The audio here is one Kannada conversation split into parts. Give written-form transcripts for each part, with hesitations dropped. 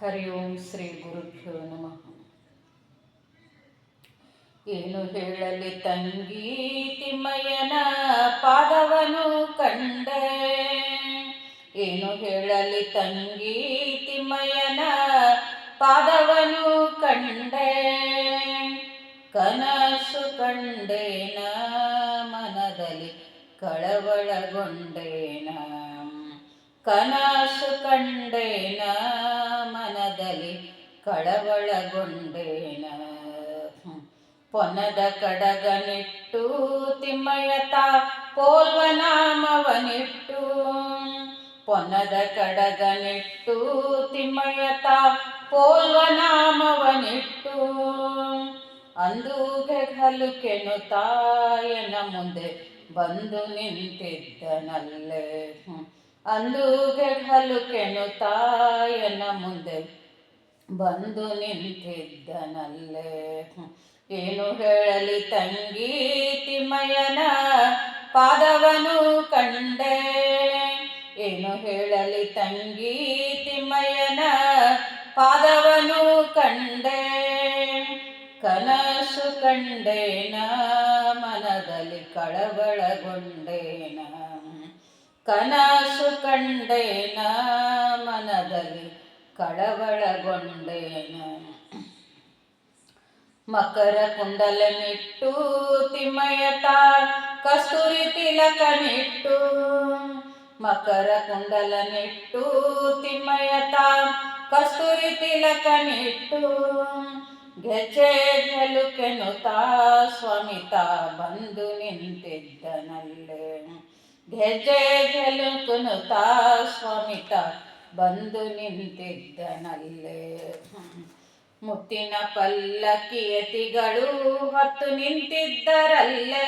ಹರಿ ಓಂ ಶ್ರೀ ಗುರುಭ್ಯೋ ನಮಃ. ಏನು ಹೇಳಲಿ ತಂಗಿ ತಿಮ್ಮಯ್ಯನ ಪಾದವನು ಕಂಡೆ, ಏನು ಹೇಳಲಿ ತಂಗಿ ತಿಮ್ಮಯ್ಯನ ಪಾದವನು ಕಂಡೆ, ಕನಸು ಕಂಡೇನ ಮನದಲ್ಲಿ ಕಳವಳಗೊಂಡೇನ, ಕನಸು ಕಂಡೇನ ಮನದಲ್ಲಿ ಕಳವಳಗೊಂಡೇನ. ಪೊನ್ನದ ಕಡಗನಿಟ್ಟು ತಿಮ್ಮಯ್ಯತ ಪೋಲ್ವ ನಾಮವನಿಟ್ಟು, ಪೊನ್ನದ ಕಡಗನಿಟ್ಟು ತಿಮ್ಮಯ್ಯತ ಪೋಲ್ವ ನಾಮವನಿಟ್ಟು, ಅಂದೂಗೆ ಹಲುಕೆನು ತಾಯನ ಮುಂದೆ ಬಂದು ನಿಂತಿದ್ದನಲ್ಲೇ, ಅಂದೂಗೆ ಹಲುಕೆನು ತಾಯನ ಮುಂದೆ ಬಂದು ನಿಂತಿದ್ದನಲ್ಲೇ. ಏನು ಹೇಳಲಿ ತಂಗಿ ತಿಮ್ಮಯ್ಯನ ಪಾದವನು ಕಂಡೆ, ಏನು ಹೇಳಲಿ ತಂಗಿ ತಿಮ್ಮಯ್ಯನ ಪಾದವನು ಕಂಡೆ, ಕನಸು ಕಂಡೇನ ಮನದಲ್ಲಿ ಕಳವಳಗೊಂಡೇನ, ಕನಸು ಕಂಡೇನ ಮನದಲ್ಲಿ ಕಳವಳಗೊಂಡೇನ. ಮಕರ ಕುಂಡಲನಿಟ್ಟು ತಿಮ್ಮಯ್ಯತ ಕಸ್ತೂರಿ ತಿಲಕನಿಟ್ಟು, ಮಕರ ಕುಂಡಲನಿಟ್ಟು ತಿಮ್ಮಯ್ಯತ ಕಸ್ತೂರಿ ತಿಲಕನಿಟ್ಟು, ಗೆಜ್ಜೆ ಗೆಲುಕೆನುತ ಸ್ವಾಮಿತ ಬಂದು ನಿಂತಿದ್ದನಲ್ಲೇ, ಗೆಜ್ಜೆ ಗೆಲುಕುನುತ ಸ್ವಾಮಿತ ಬಂದು ನಿಂತಿದ್ದನಲ್ಲೇ. ಮುತ್ತಿನ ಪಲ್ಲಕ್ಕಿಯತಿಗಳು ಹೊತ್ತು ನಿಂತಿದ್ದರಲ್ಲೇ,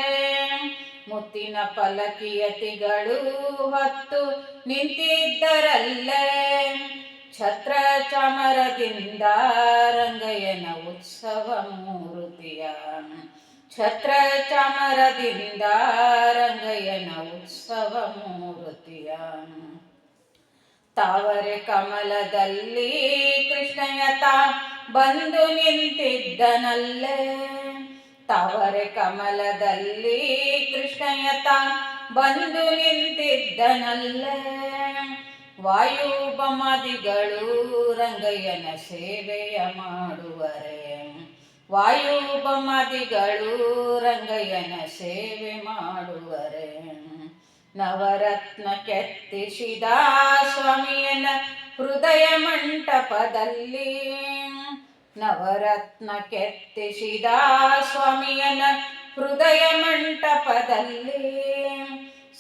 ಮುತ್ತಿನ ಪಲ್ಲಕ್ಕಿಯತಿಗಳು ಹೊತ್ತು ನಿಂತಿದ್ದರಲ್ಲೇ, ಛತ್ರ ಚಾಮರದಿಂದ ರಂಗಯ್ಯನ ಉತ್ಸವ ಮೂರುತಿಯ, ಛತ್ರ ಚಾಮರದಿಂದ ರಂಗಯ್ಯನ ಉತ್ಸವ ಮೂರುತಿಯ. ತಾವರೆ ಕಮಲದಲ್ಲಿ ಕೃಷ್ಣಯ್ಯತ ಬಂದು ನಿಂತಿದ್ದನಲ್ಲೇ, ತಾವರೆ ಕಮಲದಲ್ಲಿ ಕೃಷ್ಣಯ್ಯತ ಬಂದು ನಿಂತಿದ್ದನಲ್ಲೇ, ವಾಯುಬಮಾದಿಗಳು ರಂಗಯ್ಯನ ಸೇವೆಯ ಮಾಡುವರೆ, ವಾಯುಬಮಾದಿಗಳು ರಂಗಯ್ಯನ ಸೇವೆ ಮಾಡುವರೆ. ನವರತ್ನ ಕೆತ್ತಿಸಿದ ಸ್ವಾಮಿಯನ ಹೃದಯ ಮಂಟಪದಲ್ಲಿ, ನವರತ್ನ ಕೆತ್ತಿಸಿದ ಸ್ವಾಮಿಯನ ಹೃದಯ ಮಂಟಪದಲ್ಲಿ,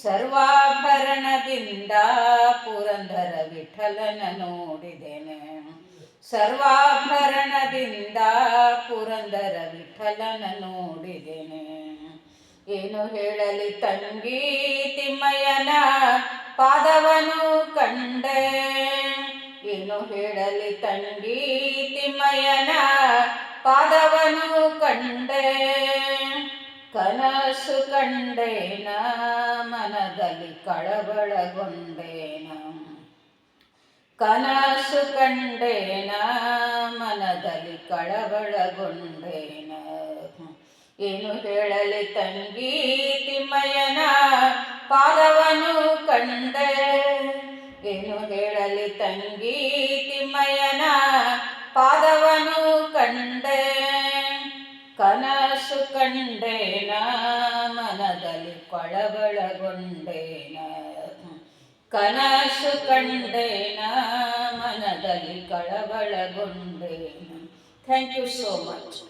ಸರ್ವಾಭರಣದಿಂದ ಪುರಂದರ ವಿಠಲನ ನೋಡಿದೆನೆ, ಸರ್ವಾಭರಣದಿಂದ ಪುರಂದರ ವಿಠಲನ ನೋಡಿದೆನೆ. ಏನು ಹೇಳಲಿ ತಂಗಿ ತಿಮ್ಮಯ್ಯನ ಪಾದವನು ಕಂಡೆ, ಏನು ಹೇಳಲಿ ತಂಗಿ ತಿಮ್ಮಯ್ಯನ ಪಾದವನು ಕಂಡೆ, ಕನಸು ಕಂಡೇನ ಮನದಲ್ಲಿ ಕಳವಳಗೊಂಡೇನ, ಕನಸು ಕಂಡೇನ ಮನದಲ್ಲಿ ಕಳವಳಗೊಂಡೇನ. ಏನು ಹೇಳಲಿ ತಂಗಿ ತಿಮ್ಮಯ್ಯನ ಪಾದವನು ಕಂಡೆ, ಏನು ಹೇಳಲಿ ತಂಗಿ ತಿಮ್ಮಯ್ಯನ ಪಾದವನು ಕಂಡೆ, ಕನಸು ಕಂಡೇನ ಮನದಲ್ಲಿ ಕಳವಳಗೊಂಡೇನ, ಕನಸು ಕಂಡೇನ ಮನದಲ್ಲಿ ಕಳವಳಗೊಂಡೇನ. Thank you so much.